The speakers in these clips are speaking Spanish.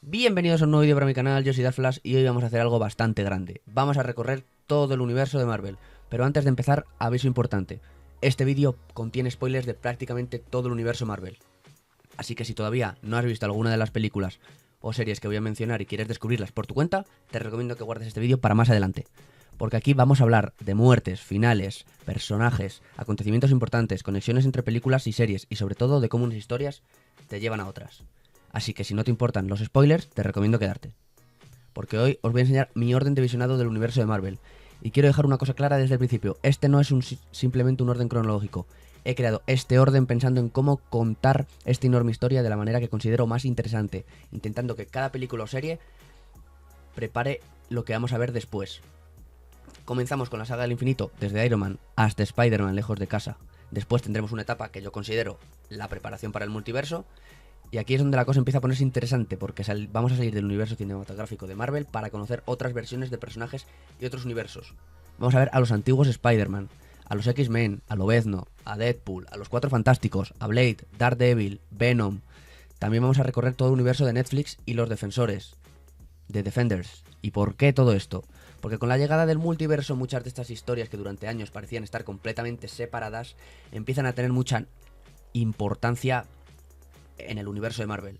Bienvenidos a un nuevo vídeo para mi canal, yo soy Darflash y hoy vamos a hacer algo bastante grande. Vamos a recorrer todo el universo de Marvel, pero antes de empezar, aviso importante. Este vídeo contiene spoilers de prácticamente todo el universo Marvel. Así que si todavía no has visto alguna de las películas o series que voy a mencionar y quieres descubrirlas por tu cuenta, te recomiendo que guardes este vídeo para más adelante. Porque aquí vamos a hablar de muertes, finales, personajes, acontecimientos importantes, conexiones entre películas y series y sobre todo de cómo unas historias te llevan a otras. Así que si no te importan los spoilers, te recomiendo quedarte. Porque hoy os voy a enseñar mi orden de visionado del universo de Marvel. Y quiero dejar una cosa clara desde el principio. Este no es simplemente un orden cronológico. He creado este orden pensando en cómo contar esta enorme historia de la manera que considero más interesante, intentando que cada película o serie prepare lo que vamos a ver después. Comenzamos con la saga del infinito, desde Iron Man hasta Spider-Man lejos de casa. Después tendremos una etapa que yo considero la preparación para el multiverso. Y aquí es donde la cosa empieza a ponerse interesante, porque vamos a salir del universo cinematográfico de Marvel para conocer otras versiones de personajes y otros universos. Vamos a ver a los antiguos Spider-Man, a los X-Men, a Lobezno, a Deadpool, a los Cuatro Fantásticos, a Blade, Daredevil, Venom. También vamos a recorrer todo el universo de Netflix y los Defensores, de Defenders. ¿Y por qué todo esto? Porque con la llegada del multiverso muchas de estas historias que durante años parecían estar completamente separadas empiezan a tener mucha importancia en el universo de Marvel.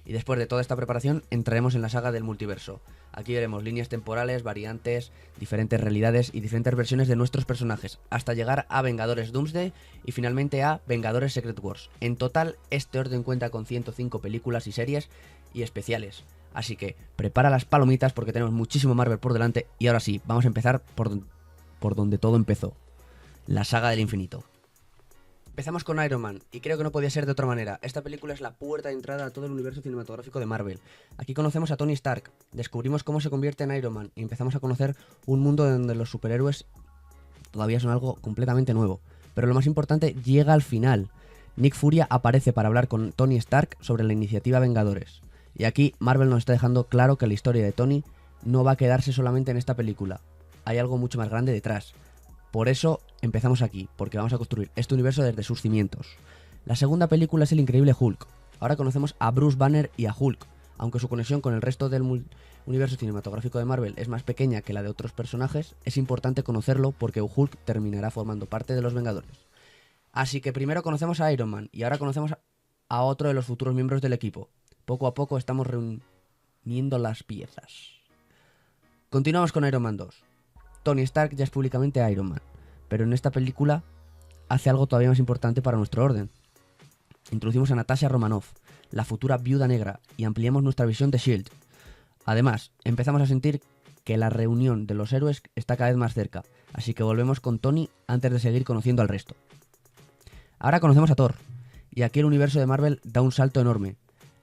Y después de toda esta preparación entraremos en la saga del multiverso. Aquí veremos líneas temporales, variantes, diferentes realidades y diferentes versiones de nuestros personajes, hasta llegar a Vengadores Doomsday y finalmente a Vengadores Secret Wars. En total, este orden cuenta con 105 películas y series y especiales. Así que prepara las palomitas porque tenemos muchísimo Marvel por delante y ahora sí, vamos a empezar por donde todo empezó. La saga del infinito. Empezamos con Iron Man, y creo que no podía ser de otra manera. Esta película es la puerta de entrada a todo el universo cinematográfico de Marvel. Aquí conocemos a Tony Stark, descubrimos cómo se convierte en Iron Man y empezamos a conocer un mundo donde los superhéroes todavía son algo completamente nuevo. Pero lo más importante llega al final. Nick Furia aparece para hablar con Tony Stark sobre la iniciativa Vengadores. Y aquí Marvel nos está dejando claro que la historia de Tony no va a quedarse solamente en esta película. Hay algo mucho más grande detrás. Por eso empezamos aquí, porque vamos a construir este universo desde sus cimientos. La segunda película es El Increíble Hulk. Ahora conocemos a Bruce Banner y a Hulk, aunque su conexión con el resto del universo cinematográfico de Marvel es más pequeña que la de otros personajes, es importante conocerlo porque Hulk terminará formando parte de los Vengadores. Así que primero conocemos a Iron Man y ahora conocemos a otro de los futuros miembros del equipo. Poco a poco estamos reuniendo las piezas. Continuamos con Iron Man 2. Tony Stark ya es públicamente Iron Man, pero en esta película hace algo todavía más importante para nuestro orden. Introducimos a Natasha Romanoff, la futura Viuda Negra, y ampliamos nuestra visión de S.H.I.E.L.D. Además, empezamos a sentir que la reunión de los héroes está cada vez más cerca, así que volvemos con Tony antes de seguir conociendo al resto. Ahora conocemos a Thor, y aquí el universo de Marvel da un salto enorme.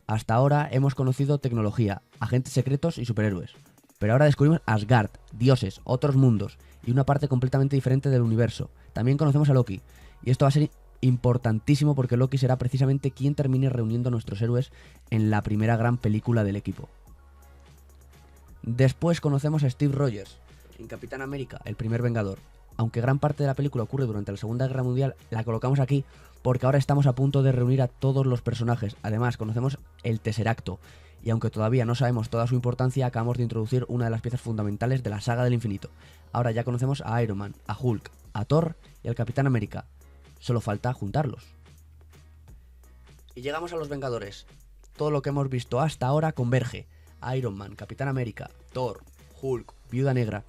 Hasta ahora hemos conocido tecnología, agentes secretos y superhéroes. Pero ahora descubrimos Asgard, dioses, otros mundos y una parte completamente diferente del universo. También conocemos a Loki. Y esto va a ser importantísimo porque Loki será precisamente quien termine reuniendo a nuestros héroes en la primera gran película del equipo. Después conocemos a Steve Rogers, en Capitán América, el primer Vengador. Aunque gran parte de la película ocurre durante la Segunda Guerra Mundial, la colocamos aquí porque ahora estamos a punto de reunir a todos los personajes. Además, conocemos el Tesseracto. Y aunque todavía no sabemos toda su importancia, acabamos de introducir una de las piezas fundamentales de la saga del infinito. Ahora ya conocemos a Iron Man, a Hulk, a Thor y al Capitán América. Solo falta juntarlos. Y llegamos a los Vengadores. Todo lo que hemos visto hasta ahora converge. Iron Man, Capitán América, Thor, Hulk, Viuda Negra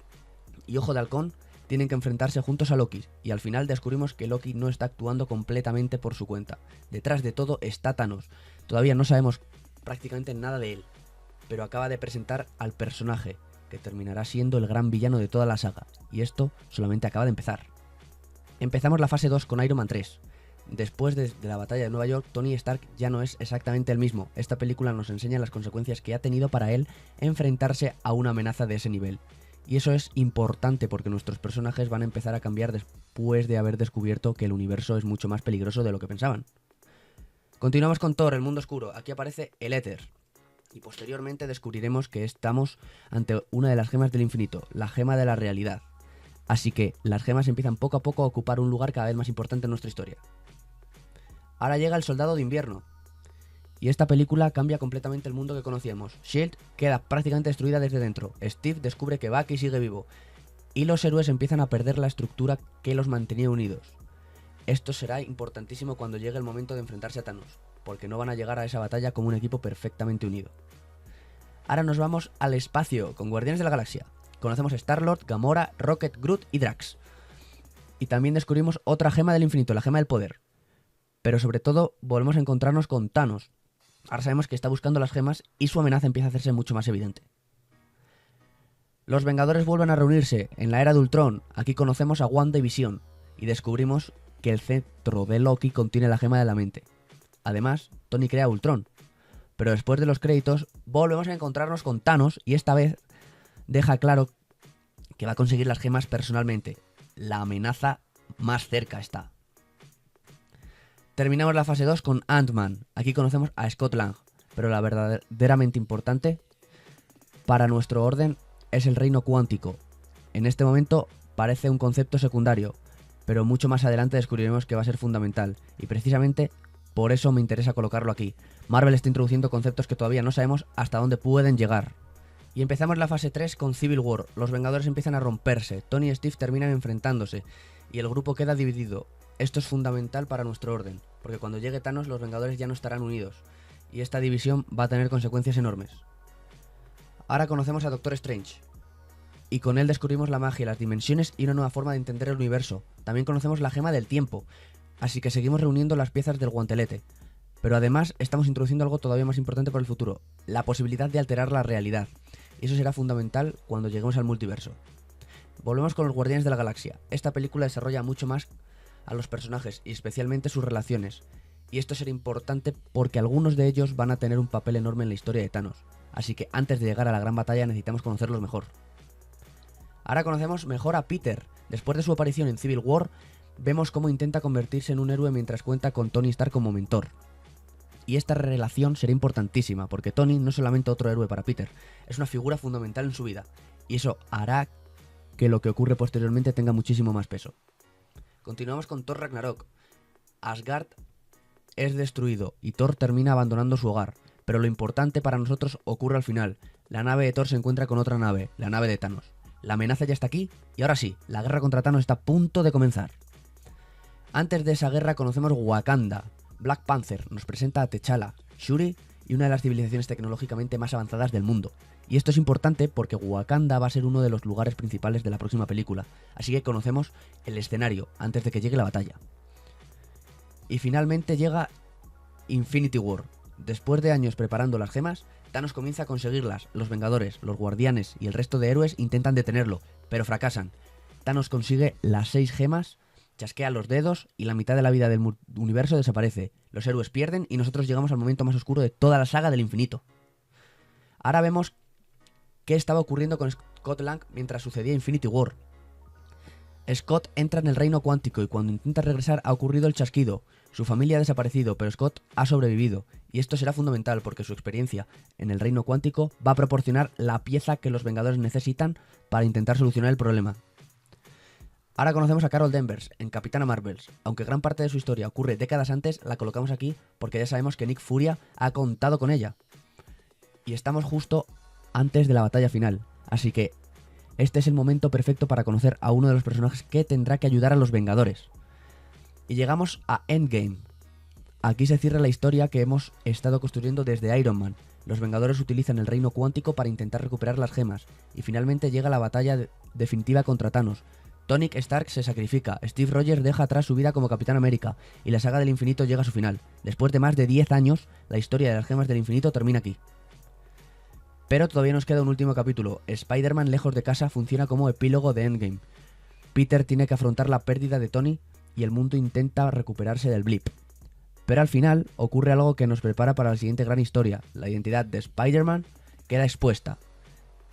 y Ojo de Halcón tienen que enfrentarse juntos a Loki, y al final descubrimos que Loki no está actuando completamente por su cuenta. Detrás de todo está Thanos. Todavía no sabemos prácticamente nada de él, pero acaba de presentar al personaje, que terminará siendo el gran villano de toda la saga, y esto solamente acaba de empezar. Empezamos la fase 2 con Iron Man 3. Después de la batalla de Nueva York, Tony Stark ya no es exactamente el mismo. Esta película nos enseña las consecuencias que ha tenido para él enfrentarse a una amenaza de ese nivel. Y eso es importante porque nuestros personajes van a empezar a cambiar después de haber descubierto que el universo es mucho más peligroso de lo que pensaban. Continuamos con Thor, el mundo oscuro. Aquí aparece el éter. Y posteriormente descubriremos que estamos ante una de las gemas del infinito, la gema de la realidad. Así que las gemas empiezan poco a poco a ocupar un lugar cada vez más importante en nuestra historia. Ahora llega el soldado de invierno. Y esta película cambia completamente el mundo que conocíamos. S.H.I.E.L.D. queda prácticamente destruida desde dentro. Steve descubre que Bucky sigue vivo. Y los héroes empiezan a perder la estructura que los mantenía unidos. Esto será importantísimo cuando llegue el momento de enfrentarse a Thanos, porque no van a llegar a esa batalla como un equipo perfectamente unido. Ahora nos vamos al espacio con Guardianes de la Galaxia. Conocemos a Star-Lord, Gamora, Rocket, Groot y Drax. Y también descubrimos otra gema del infinito, la gema del poder. Pero sobre todo volvemos a encontrarnos con Thanos. Ahora sabemos que está buscando las gemas y su amenaza empieza a hacerse mucho más evidente. Los Vengadores vuelven a reunirse en la era de Ultron. Aquí conocemos a Wanda y Visión y descubrimos que el cetro de Loki contiene la gema de la mente. Además, Tony crea Ultron. Pero después de los créditos volvemos a encontrarnos con Thanos y esta vez deja claro que va a conseguir las gemas personalmente. La amenaza más cerca está. Terminamos la fase 2 con Ant-Man. Aquí conocemos a Scott Lang, pero la verdaderamente importante para nuestro orden es el reino cuántico. En este momento parece un concepto secundario, pero mucho más adelante descubriremos que va a ser fundamental, y precisamente por eso me interesa colocarlo aquí. Marvel está introduciendo conceptos que todavía no sabemos hasta dónde pueden llegar. Y empezamos la fase 3 con Civil War. Los Vengadores empiezan a romperse, Tony y Steve terminan enfrentándose, y el grupo queda dividido. Esto es fundamental para nuestro orden, porque cuando llegue Thanos los Vengadores ya no estarán unidos, y esta división va a tener consecuencias enormes. Ahora conocemos a Doctor Strange, y con él descubrimos la magia, las dimensiones y una nueva forma de entender el universo. También conocemos la gema del tiempo, así que seguimos reuniendo las piezas del guantelete. Pero además estamos introduciendo algo todavía más importante para el futuro, la posibilidad de alterar la realidad, y eso será fundamental cuando lleguemos al multiverso. Volvemos con los Guardianes de la Galaxia. Esta película desarrolla mucho más a los personajes y especialmente sus relaciones, y esto será importante porque algunos de ellos van a tener un papel enorme en la historia de Thanos, así que antes de llegar a la gran batalla necesitamos conocerlos mejor. Ahora conocemos mejor a Peter. Después de su aparición en Civil War, vemos cómo intenta convertirse en un héroe mientras cuenta con Tony Stark como mentor. Y esta relación será importantísima, porque Tony no es solamente otro héroe para Peter, es una figura fundamental en su vida, y eso hará que lo que ocurre posteriormente tenga muchísimo más peso. Continuamos con Thor Ragnarok. Asgard es destruido y Thor termina abandonando su hogar, pero lo importante para nosotros ocurre al final. La nave de Thor se encuentra con otra nave, la nave de Thanos. La amenaza ya está aquí y ahora sí, la guerra contra Thanos está a punto de comenzar. Antes de esa guerra conocemos Wakanda. Black Panther nos presenta a T'Challa, Shuri y una de las civilizaciones tecnológicamente más avanzadas del mundo. Y esto es importante porque Wakanda va a ser uno de los lugares principales de la próxima película, así que conocemos el escenario antes de que llegue la batalla. Y finalmente llega Infinity War. Después de años preparando las gemas, Thanos comienza a conseguirlas. Los Vengadores, los Guardianes y el resto de héroes intentan detenerlo, pero fracasan. Thanos consigue las 6 gemas, chasquea los dedos y la mitad de la vida del universo desaparece. Los héroes pierden y nosotros llegamos al momento más oscuro de toda la saga del infinito. Ahora vemos qué estaba ocurriendo con Scott Lang mientras sucedía Infinity War. Scott entra en el reino cuántico y cuando intenta regresar ha ocurrido el chasquido. Su familia ha desaparecido, pero Scott ha sobrevivido. Y esto será fundamental porque su experiencia en el reino cuántico va a proporcionar la pieza que los Vengadores necesitan para intentar solucionar el problema. Ahora conocemos a Carol Danvers en Capitana Marvel. Aunque gran parte de su historia ocurre décadas antes, la colocamos aquí porque ya sabemos que Nick Furia ha contado con ella. Y estamos justo antes de la batalla final, así que este es el momento perfecto para conocer a uno de los personajes que tendrá que ayudar a los Vengadores. Y llegamos a Endgame. Aquí se cierra la historia que hemos estado construyendo desde Iron Man. Los Vengadores utilizan el reino cuántico para intentar recuperar las gemas, y finalmente llega la batalla definitiva contra Thanos. Tony Stark se sacrifica, Steve Rogers deja atrás su vida como Capitán América, y la saga del infinito llega a su final. Después de más de 10 años, la historia de las gemas del infinito termina aquí. Pero todavía nos queda un último capítulo. Spider-Man lejos de casa funciona como epílogo de Endgame. Peter tiene que afrontar la pérdida de Tony y el mundo intenta recuperarse del blip. Pero al final ocurre algo que nos prepara para la siguiente gran historia. La identidad de Spider-Man queda expuesta.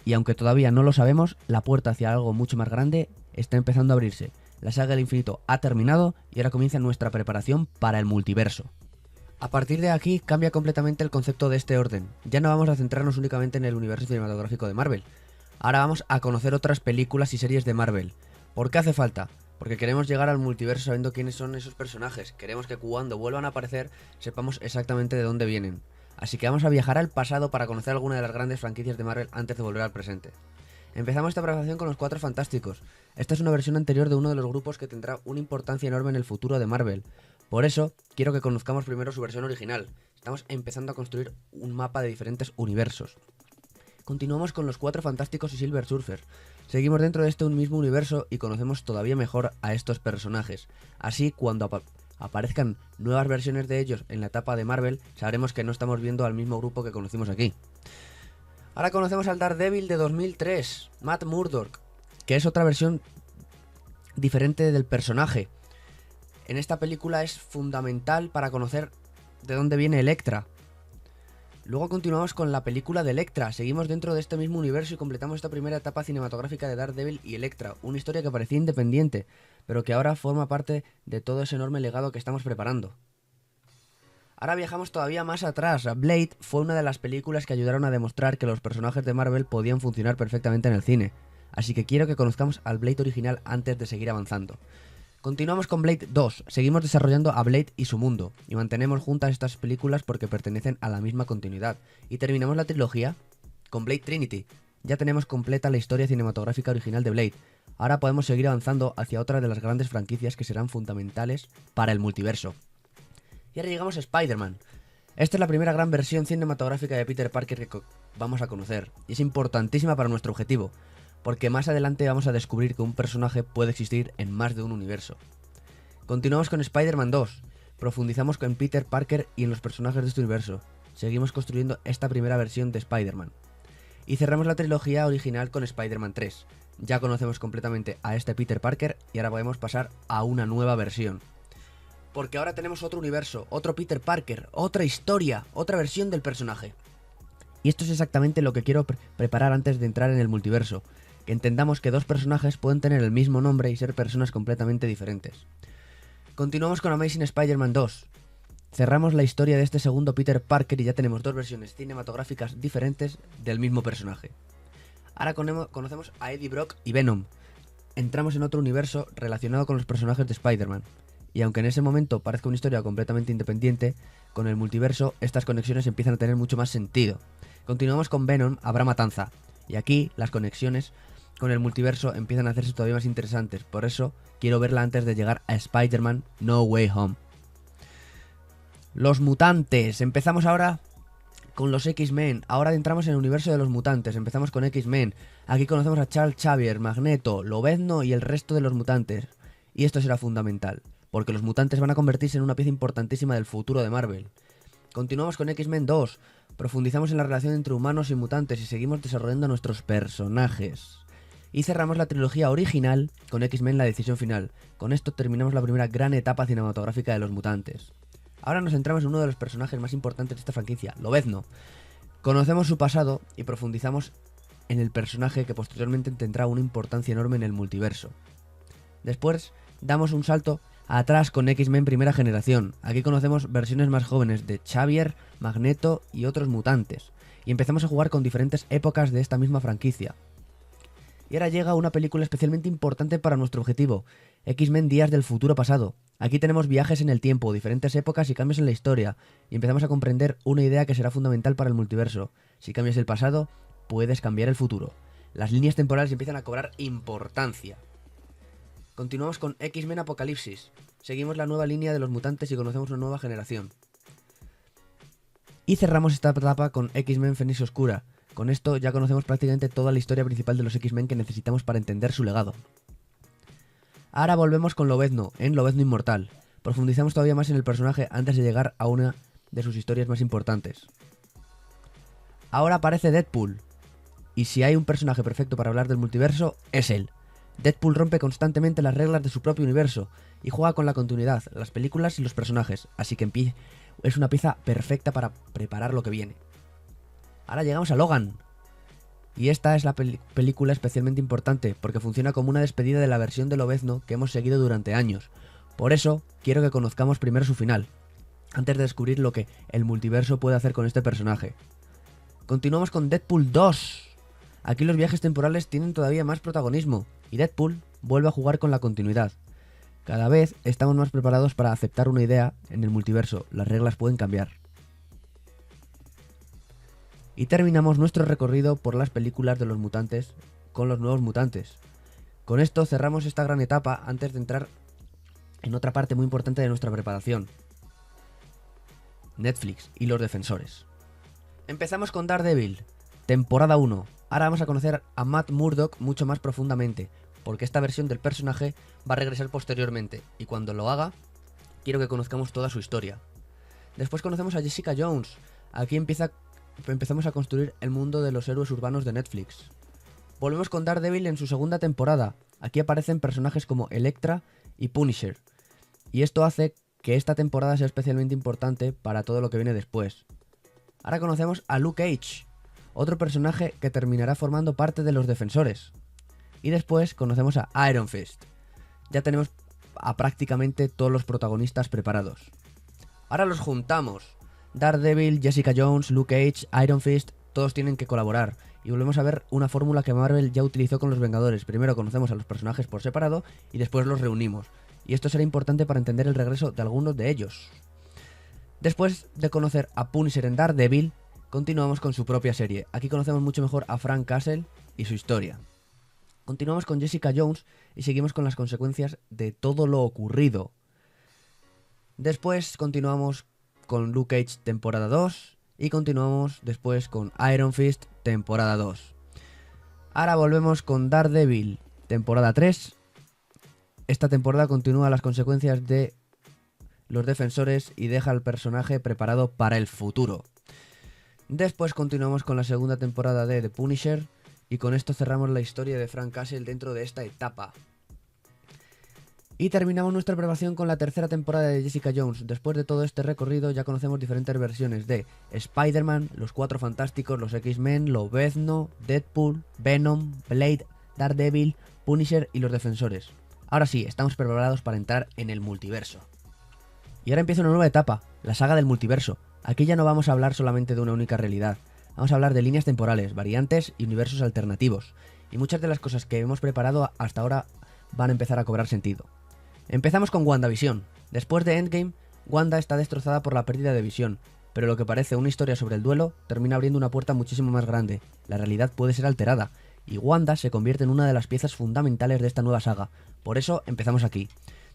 Y aunque todavía no lo sabemos, la puerta hacia algo mucho más grande está empezando a abrirse. La saga del infinito ha terminado y ahora comienza nuestra preparación para el multiverso. A partir de aquí cambia completamente el concepto de este orden. Ya no vamos a centrarnos únicamente en el universo cinematográfico de Marvel. Ahora vamos a conocer otras películas y series de Marvel. ¿Por qué hace falta? Porque queremos llegar al multiverso sabiendo quiénes son esos personajes. Queremos que cuando vuelvan a aparecer sepamos exactamente de dónde vienen. así que vamos a viajar al pasado para conocer alguna de las grandes franquicias de Marvel antes de volver al presente. Empezamos esta presentación con los Cuatro Fantásticos. Esta es una versión anterior de uno de los grupos que tendrá una importancia enorme en el futuro de Marvel. Por eso, quiero que conozcamos primero su versión original. Estamos empezando a construir un mapa de diferentes universos. Continuamos con los Cuatro Fantásticos y Silver Surfer. Seguimos dentro de este mismo universo y conocemos todavía mejor a estos personajes. Así, cuando aparezcan nuevas versiones de ellos en la etapa de Marvel, sabremos que no estamos viendo al mismo grupo que conocimos aquí. Ahora conocemos al Daredevil de 2003, Matt Murdock, que es otra versión diferente del personaje. En esta película es fundamental para conocer de dónde viene Elektra. Luego continuamos con la película de Elektra, seguimos dentro de este mismo universo y completamos esta primera etapa cinematográfica de Daredevil y Elektra, una historia que parecía independiente, pero que ahora forma parte de todo ese enorme legado que estamos preparando. Ahora viajamos todavía más atrás. Blade fue una de las películas que ayudaron a demostrar que los personajes de Marvel podían funcionar perfectamente en el cine, así que quiero que conozcamos al Blade original antes de seguir avanzando. Continuamos con Blade 2, seguimos desarrollando a Blade y su mundo, y mantenemos juntas estas películas porque pertenecen a la misma continuidad, y terminamos la trilogía con Blade Trinity. Ya tenemos completa la historia cinematográfica original de Blade, ahora podemos seguir avanzando hacia otra de las grandes franquicias que serán fundamentales para el multiverso. Y ahora llegamos a Spider-Man. Esta es la primera gran versión cinematográfica de Peter Parker que vamos a conocer, y es importantísima para nuestro objetivo, porque más adelante vamos a descubrir que un personaje puede existir en más de un universo. Continuamos con Spider-Man 2, profundizamos con Peter Parker y en los personajes de este universo, seguimos construyendo esta primera versión de Spider-Man. Y cerramos la trilogía original con Spider-Man 3, ya conocemos completamente a este Peter Parker y ahora podemos pasar a una nueva versión. Porque ahora tenemos otro universo, otro Peter Parker, otra historia, otra versión del personaje. Y esto es exactamente lo que quiero preparar antes de entrar en el multiverso, que entendamos que dos personajes pueden tener el mismo nombre y ser personas completamente diferentes. Continuamos con Amazing Spider-Man 2. Cerramos la historia de este segundo Peter Parker y ya tenemos dos versiones cinematográficas diferentes del mismo personaje. Ahora conocemos a Eddie Brock y Venom. Entramos en otro universo relacionado con los personajes de Spider-Man. Y aunque en ese momento parezca una historia completamente independiente, con el multiverso estas conexiones empiezan a tener mucho más sentido. Continuamos con Venom, habrá matanza. Y aquí las conexiones con el multiverso empiezan a hacerse todavía más interesantes, por eso quiero verla antes de llegar a Spider-Man No Way Home. Los mutantes, empezamos ahora con los X-Men, ahora entramos en el universo de los mutantes, empezamos con X-Men, aquí conocemos a Charles Xavier, Magneto, Lobezno y el resto de los mutantes, y esto será fundamental, porque los mutantes van a convertirse en una pieza importantísima del futuro de Marvel. Continuamos con X-Men 2, profundizamos en la relación entre humanos y mutantes y seguimos desarrollando a nuestros personajes. Y cerramos la trilogía original con X-Men La Decisión Final. Con esto terminamos la primera gran etapa cinematográfica de los mutantes. Ahora nos centramos en uno de los personajes más importantes de esta franquicia, Lobezno. Conocemos su pasado y profundizamos en el personaje que posteriormente tendrá una importancia enorme en el multiverso. Después damos un salto atrás con X-Men Primera Generación. Aquí conocemos versiones más jóvenes de Xavier, Magneto y otros mutantes. Y empezamos a jugar con diferentes épocas de esta misma franquicia. Y ahora llega una película especialmente importante para nuestro objetivo, X-Men Días del Futuro Pasado. Aquí tenemos viajes en el tiempo, diferentes épocas y cambios en la historia, y empezamos a comprender una idea que será fundamental para el multiverso. Si cambias el pasado, puedes cambiar el futuro. Las líneas temporales empiezan a cobrar importancia. Continuamos con X-Men Apocalipsis. Seguimos la nueva línea de los mutantes y conocemos una nueva generación. Y cerramos esta etapa con X-Men Fénix Oscura. Con esto ya conocemos prácticamente toda la historia principal de los X-Men que necesitamos para entender su legado. Ahora volvemos con Lobezno, en Lobezno Inmortal. Profundizamos todavía más en el personaje antes de llegar a una de sus historias más importantes. Ahora aparece Deadpool. Y si hay un personaje perfecto para hablar del multiverso, es él. Deadpool rompe constantemente las reglas de su propio universo y juega con la continuidad, las películas y los personajes, así que es una pieza perfecta para preparar lo que viene. Ahora llegamos a Logan. Y esta es la película especialmente importante porque funciona como una despedida de la versión de Lobezno que hemos seguido durante años. Por eso quiero que conozcamos primero su final, antes de descubrir lo que el multiverso puede hacer con este personaje. Continuamos con Deadpool 2. Aquí los viajes temporales tienen todavía más protagonismo y Deadpool vuelve a jugar con la continuidad. Cada vez estamos más preparados para aceptar una idea en el multiverso, las reglas pueden cambiar. Y terminamos nuestro recorrido por las películas de los mutantes con los nuevos mutantes. Con esto cerramos esta gran etapa antes de entrar en otra parte muy importante de nuestra preparación. Netflix y los defensores. Empezamos con Daredevil, temporada 1. Ahora vamos a conocer a Matt Murdock mucho más profundamente, porque esta versión del personaje va a regresar posteriormente, y cuando lo haga, quiero que conozcamos toda su historia. Después conocemos a Jessica Jones. Aquí empezamos a construir el mundo de los héroes urbanos de Netflix. Volvemos con Daredevil en su segunda temporada. Aquí aparecen personajes como Elektra y Punisher. Y esto hace que esta temporada sea especialmente importante para todo lo que viene después. Ahora conocemos a Luke Cage, otro personaje que terminará formando parte de los defensores. Y después conocemos a Iron Fist. Ya tenemos a prácticamente todos los protagonistas preparados. Ahora los juntamos. Daredevil, Jessica Jones, Luke Cage, Iron Fist, todos tienen que colaborar. Y volvemos a ver una fórmula que Marvel ya utilizó con los Vengadores. Primero conocemos a los personajes por separado y después los reunimos. Y esto será importante para entender el regreso de algunos de ellos. Después de conocer a Punisher en Daredevil, continuamos con su propia serie. Aquí conocemos mucho mejor a Frank Castle y su historia. Continuamos con Jessica Jones y seguimos con las consecuencias de todo lo ocurrido. Después continuamos con Luke Cage temporada 2 y continuamos después con Iron Fist temporada 2. Ahora volvemos con Daredevil temporada 3. Esta temporada continúa las consecuencias de los defensores y deja al personaje preparado para el futuro. Después continuamos con la segunda temporada de The Punisher y con esto cerramos la historia de Frank Castle dentro de esta etapa. Y terminamos nuestra preparación con la tercera temporada de Jessica Jones. Después de todo este recorrido ya conocemos diferentes versiones de Spider-Man, los Cuatro Fantásticos, los X-Men, Lobezno, Deadpool, Venom, Blade, Daredevil, Punisher y los Defensores. Ahora sí, estamos preparados para entrar en el multiverso. Y ahora empieza una nueva etapa, la saga del multiverso. Aquí ya no vamos a hablar solamente de una única realidad. Vamos a hablar de líneas temporales, variantes y universos alternativos. Y muchas de las cosas que hemos preparado hasta ahora van a empezar a cobrar sentido. Empezamos con WandaVision. Después de Endgame, Wanda está destrozada por la pérdida de Visión, pero lo que parece una historia sobre el duelo termina abriendo una puerta muchísimo más grande. La realidad puede ser alterada, y Wanda se convierte en una de las piezas fundamentales de esta nueva saga. Por eso empezamos aquí.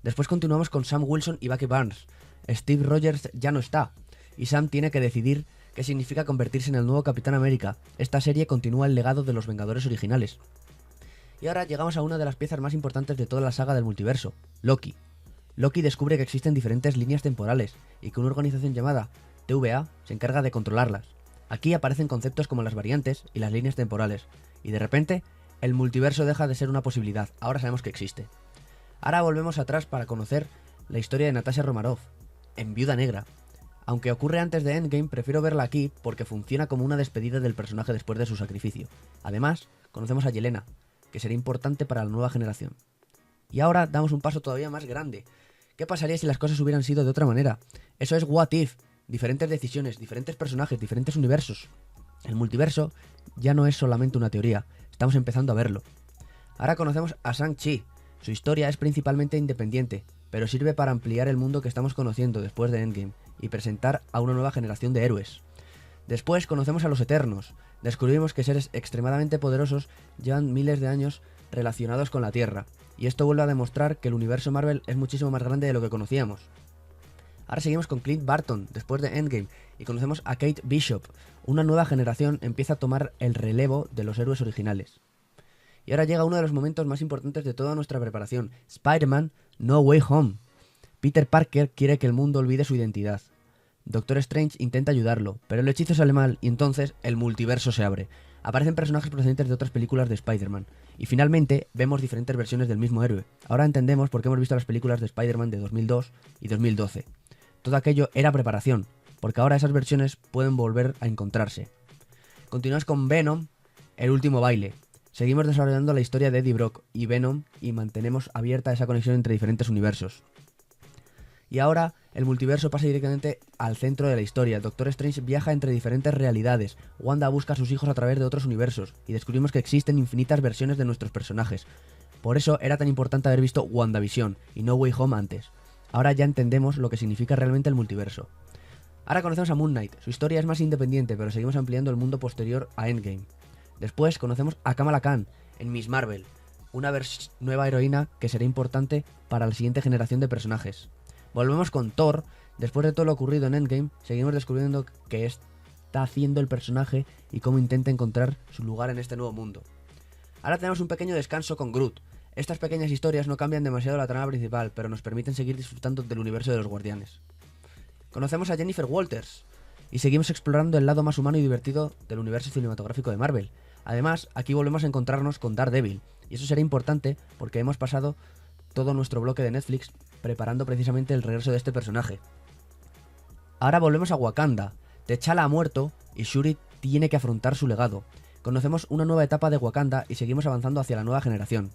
Después continuamos con Sam Wilson y Bucky Barnes. Steve Rogers ya no está, y Sam tiene que decidir qué significa convertirse en el nuevo Capitán América. Esta serie continúa el legado de los Vengadores originales. Y ahora llegamos a una de las piezas más importantes de toda la saga del multiverso, Loki. Loki descubre que existen diferentes líneas temporales y que una organización llamada TVA se encarga de controlarlas. Aquí aparecen conceptos como las variantes y las líneas temporales, y de repente el multiverso deja de ser una posibilidad, ahora sabemos que existe. Ahora volvemos atrás para conocer la historia de Natasha Romanoff, en Viuda Negra. Aunque ocurre antes de Endgame, prefiero verla aquí porque funciona como una despedida del personaje después de su sacrificio. Además, conocemos a Yelena, que será importante para la nueva generación. Y ahora damos un paso todavía más grande. ¿Qué pasaría si las cosas hubieran sido de otra manera? Eso es What If, diferentes decisiones, diferentes personajes, diferentes universos. El multiverso ya no es solamente una teoría, estamos empezando a verlo. Ahora conocemos a Shang-Chi. Su historia es principalmente independiente, pero sirve para ampliar el mundo que estamos conociendo después de Endgame y presentar a una nueva generación de héroes. Después conocemos a los Eternos. Descubrimos que seres extremadamente poderosos llevan miles de años relacionados con la Tierra, y esto vuelve a demostrar que el universo Marvel es muchísimo más grande de lo que conocíamos. Ahora seguimos con Clint Barton, después de Endgame, y conocemos a Kate Bishop. Una nueva generación empieza a tomar el relevo de los héroes originales. Y ahora llega uno de los momentos más importantes de toda nuestra preparación, Spider-Man No Way Home. Peter Parker quiere que el mundo olvide su identidad. Doctor Strange intenta ayudarlo, pero el hechizo sale mal y entonces el multiverso se abre. Aparecen personajes procedentes de otras películas de Spider-Man. Y finalmente vemos diferentes versiones del mismo héroe. Ahora entendemos por qué hemos visto las películas de Spider-Man de 2002 y 2012. Todo aquello era preparación, porque ahora esas versiones pueden volver a encontrarse. Continuamos con Venom, el último baile. Seguimos desarrollando la historia de Eddie Brock y Venom y mantenemos abierta esa conexión entre diferentes universos. Y ahora el multiverso pasa directamente al centro de la historia. Doctor Strange viaja entre diferentes realidades. Wanda busca a sus hijos a través de otros universos. Y descubrimos que existen infinitas versiones de nuestros personajes. Por eso era tan importante haber visto WandaVision y No Way Home antes. Ahora ya entendemos lo que significa realmente el multiverso. Ahora conocemos a Moon Knight, su historia es más independiente, pero seguimos ampliando el mundo posterior a Endgame. Después conocemos a Kamala Khan en Miss Marvel, una nueva heroína que será importante para la siguiente generación de personajes. Volvemos con Thor, después de todo lo ocurrido en Endgame, seguimos descubriendo qué está haciendo el personaje y cómo intenta encontrar su lugar en este nuevo mundo. Ahora tenemos un pequeño descanso con Groot. Estas pequeñas historias no cambian demasiado la trama principal, pero nos permiten seguir disfrutando del universo de los Guardianes. Conocemos a Jennifer Walters y seguimos explorando el lado más humano y divertido del universo cinematográfico de Marvel. Además, aquí volvemos a encontrarnos con Daredevil, y eso será importante porque hemos pasado todo nuestro bloque de Netflix preparando precisamente el regreso de este personaje. Ahora volvemos a Wakanda. T'Challa ha muerto y Shuri tiene que afrontar su legado. Conocemos una nueva etapa de Wakanda y seguimos avanzando hacia la nueva generación.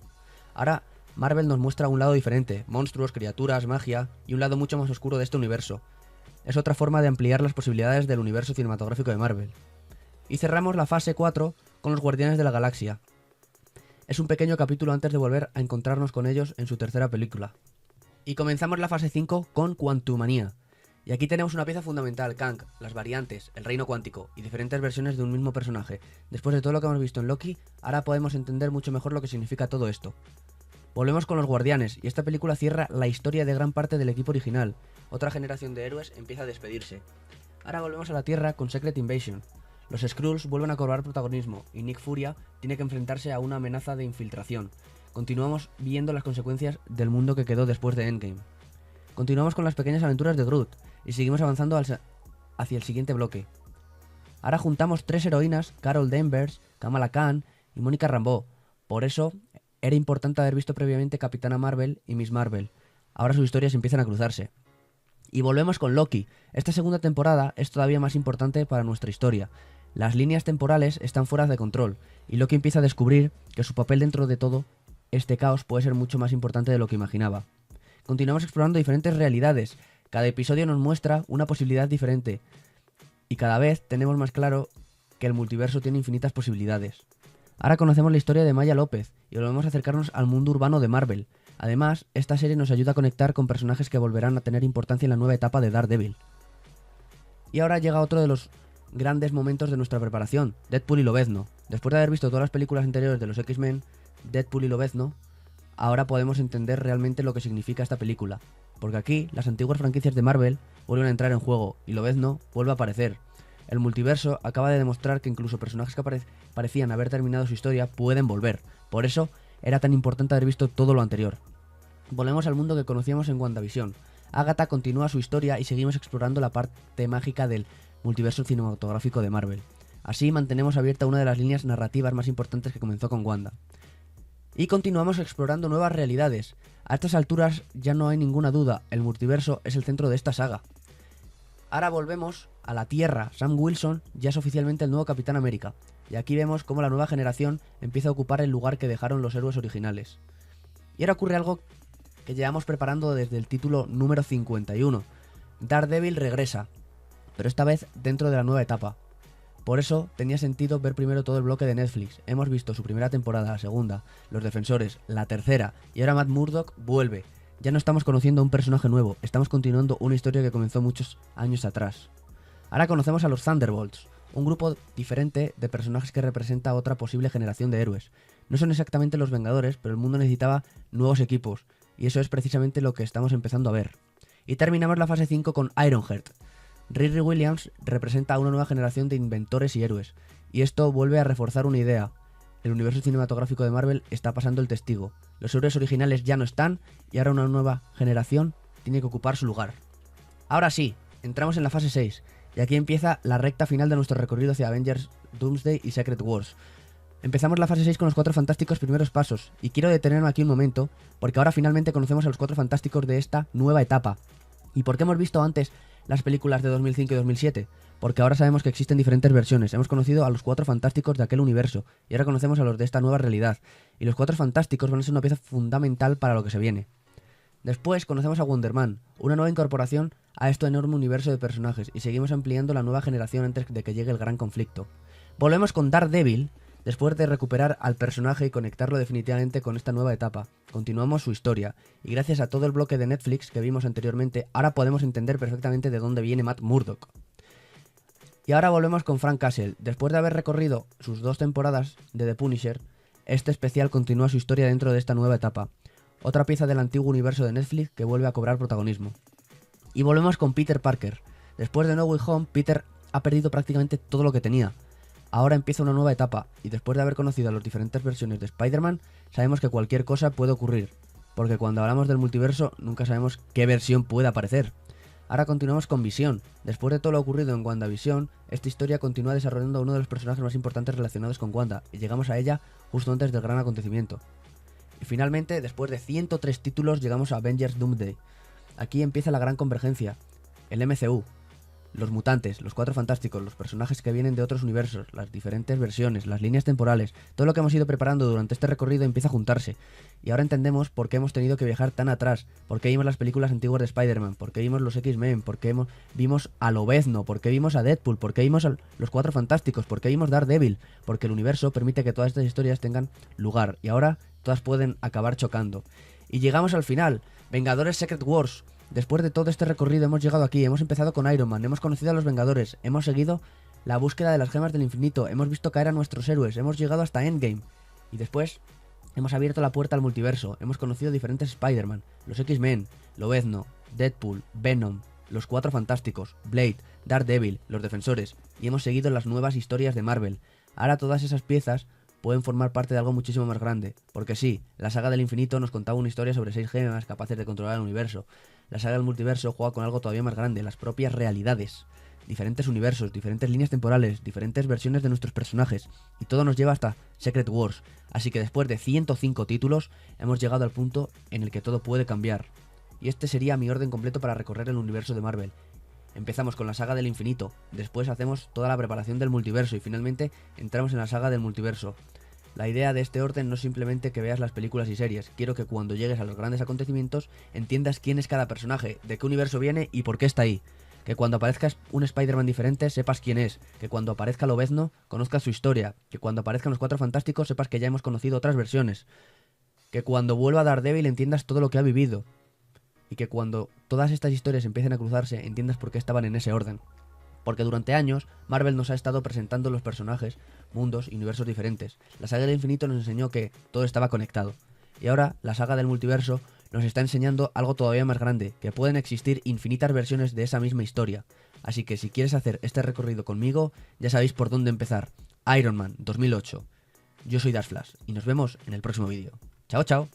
Ahora Marvel nos muestra un lado diferente, monstruos, criaturas, magia y un lado mucho más oscuro de este universo. Es otra forma de ampliar las posibilidades del universo cinematográfico de Marvel. Y cerramos la fase 4 con los Guardianes de la Galaxia. Es un pequeño capítulo antes de volver a encontrarnos con ellos en su tercera película. Y comenzamos la fase 5 con Quantumania. Y aquí tenemos una pieza fundamental, Kang, las variantes, el reino cuántico y diferentes versiones de un mismo personaje. Después de todo lo que hemos visto en Loki, ahora podemos entender mucho mejor lo que significa todo esto. Volvemos con los Guardianes, y esta película cierra la historia de gran parte del equipo original. Otra generación de héroes empieza a despedirse. Ahora volvemos a la Tierra con Secret Invasion. Los Skrulls vuelven a cobrar protagonismo, y Nick Furia tiene que enfrentarse a una amenaza de infiltración. Continuamos viendo las consecuencias del mundo que quedó después de Endgame. Continuamos con las pequeñas aventuras de Groot, y seguimos avanzando hacia el siguiente bloque. Ahora juntamos 3 heroínas, Carol Danvers, Kamala Khan y Mónica Rambeau. Por eso era importante haber visto previamente Capitana Marvel y Miss Marvel. Ahora sus historias empiezan a cruzarse. Y volvemos con Loki. Esta segunda temporada es todavía más importante para nuestra historia. Las líneas temporales están fuera de control, y Loki empieza a descubrir que su papel dentro de todo este caos puede ser mucho más importante de lo que imaginaba. Continuamos explorando diferentes realidades. Cada episodio nos muestra una posibilidad diferente, y cada vez tenemos más claro que el multiverso tiene infinitas posibilidades. Ahora conocemos la historia de Maya López y volvemos a acercarnos al mundo urbano de Marvel. Además, esta serie nos ayuda a conectar con personajes que volverán a tener importancia en la nueva etapa de Daredevil. Y ahora llega otro de los grandes momentos de nuestra preparación, Deadpool y Lobezno. Después de haber visto todas las películas anteriores de los X-Men, Deadpool y Lobezno, ahora podemos entender realmente lo que significa esta película. Porque aquí, las antiguas franquicias de Marvel vuelven a entrar en juego y Lobezno vuelve a aparecer. El multiverso acaba de demostrar que incluso personajes que parecían haber terminado su historia pueden volver. Por eso era tan importante haber visto todo lo anterior. Volvemos al mundo que conocíamos en WandaVision. Agatha continúa su historia y seguimos explorando la parte mágica del multiverso cinematográfico de Marvel. Así mantenemos abierta una de las líneas narrativas más importantes que comenzó con Wanda. Y continuamos explorando nuevas realidades. A estas alturas ya no hay ninguna duda, el multiverso es el centro de esta saga. Ahora volvemos a la Tierra. Sam Wilson ya es oficialmente el nuevo Capitán América. Y aquí vemos cómo la nueva generación empieza a ocupar el lugar que dejaron los héroes originales. Y ahora ocurre algo que llevamos preparando desde el título número 51. Daredevil regresa, pero esta vez dentro de la nueva etapa. Por eso tenía sentido ver primero todo el bloque de Netflix. Hemos visto su primera temporada, la segunda, Los Defensores, la tercera, y ahora Matt Murdock vuelve. Ya no estamos conociendo a un personaje nuevo, estamos continuando una historia que comenzó muchos años atrás. Ahora conocemos a los Thunderbolts, un grupo diferente de personajes que representa otra posible generación de héroes. No son exactamente los Vengadores, pero el mundo necesitaba nuevos equipos, y eso es precisamente lo que estamos empezando a ver. Y terminamos la fase 5 con Ironheart. Riri Williams representa a una nueva generación de inventores y héroes, y esto vuelve a reforzar una idea. El universo cinematográfico de Marvel está pasando el testigo. Los héroes originales ya no están, y ahora una nueva generación tiene que ocupar su lugar. Ahora sí, entramos en la fase 6, y aquí empieza la recta final de nuestro recorrido hacia Avengers, Doomsday y Secret Wars. Empezamos la fase 6 con los 4 fantásticos primeros pasos, y quiero detenerme aquí un momento, porque ahora finalmente conocemos a los 4 fantásticos de esta nueva etapa. ¿Y por qué hemos visto antes las películas de 2005 y 2007? Porque ahora sabemos que existen diferentes versiones. Hemos conocido a los 4 fantásticos de aquel universo, y ahora conocemos a los de esta nueva realidad. Y los 4 fantásticos van a ser una pieza fundamental para lo que se viene. Después conocemos a Wonder Man, una nueva incorporación a este enorme universo de personajes, y seguimos ampliando la nueva generación antes de que llegue el gran conflicto. Volvemos con Daredevil, después de recuperar al personaje y conectarlo definitivamente con esta nueva etapa. continuamos su historia, y gracias a todo el bloque de Netflix que vimos anteriormente, ahora podemos entender perfectamente de dónde viene Matt Murdock. Y ahora volvemos con Frank Castle. Después de haber recorrido sus 2 temporadas de The Punisher, este especial continúa su historia dentro de esta nueva etapa. Otra pieza del antiguo universo de Netflix que vuelve a cobrar protagonismo. Y volvemos con Peter Parker. Después de No Way Home, Peter ha perdido prácticamente todo lo que tenía. Ahora empieza una nueva etapa, y después de haber conocido las diferentes versiones de Spider-Man, sabemos que cualquier cosa puede ocurrir, porque cuando hablamos del multiverso nunca sabemos qué versión puede aparecer. Ahora continuamos con Visión. Después de todo lo ocurrido en WandaVision, esta historia continúa desarrollando a uno de los personajes más importantes relacionados con Wanda, y llegamos a ella justo antes del gran acontecimiento. Y finalmente, después de 103 títulos, llegamos a Avengers Doomsday. Aquí empieza la gran convergencia, el MCU. Los mutantes, los Cuatro Fantásticos, los personajes que vienen de otros universos, las diferentes versiones, las líneas temporales, todo lo que hemos ido preparando durante este recorrido empieza a juntarse. Y ahora entendemos por qué hemos tenido que viajar tan atrás, por qué vimos las películas antiguas de Spider-Man, por qué vimos los X-Men, por qué vimos a Lobezno, por qué vimos a Deadpool, por qué vimos a los Cuatro Fantásticos, por qué vimos Daredevil, porque el universo permite que todas estas historias tengan lugar, y ahora todas pueden acabar chocando. Y llegamos al final, Vengadores Secret Wars. Después de todo este recorrido hemos llegado aquí, hemos empezado con Iron Man, hemos conocido a los Vengadores, hemos seguido la búsqueda de las gemas del infinito, hemos visto caer a nuestros héroes, hemos llegado hasta Endgame, y después hemos abierto la puerta al multiverso, hemos conocido diferentes Spider-Man, los X-Men, Lobezno, Deadpool, Venom, los Cuatro Fantásticos, Blade, Daredevil, los Defensores, y hemos seguido las nuevas historias de Marvel. Ahora todas esas piezas pueden formar parte de algo muchísimo más grande, porque sí, la saga del infinito nos contaba una historia sobre 6 gemas capaces de controlar el universo. La saga del multiverso juega con algo todavía más grande, las propias realidades, diferentes universos, diferentes líneas temporales, diferentes versiones de nuestros personajes, y todo nos lleva hasta Secret Wars. Así que después de 105 títulos, hemos llegado al punto en el que todo puede cambiar. Y este sería mi orden completo para recorrer el universo de Marvel. Empezamos con la saga del infinito, después hacemos toda la preparación del multiverso y finalmente entramos en la saga del multiverso. La idea de este orden no es simplemente que veas las películas y series, quiero que cuando llegues a los grandes acontecimientos entiendas quién es cada personaje, de qué universo viene y por qué está ahí. Que cuando aparezca un Spider-Man diferente sepas quién es, que cuando aparezca Lobezno conozcas su historia, que cuando aparezcan los Cuatro Fantásticos sepas que ya hemos conocido otras versiones, que cuando vuelva Daredevil entiendas todo lo que ha vivido, y que cuando todas estas historias empiecen a cruzarse entiendas por qué estaban en ese orden. Porque durante años Marvel nos ha estado presentando los personajes, mundos y universos diferentes. La saga del infinito nos enseñó que todo estaba conectado. Y ahora la saga del multiverso nos está enseñando algo todavía más grande, que pueden existir infinitas versiones de esa misma historia. Así que si quieres hacer este recorrido conmigo, ya sabéis por dónde empezar. Iron Man 2008. Yo soy Dash Flash y nos vemos en el próximo vídeo. Chao, chao.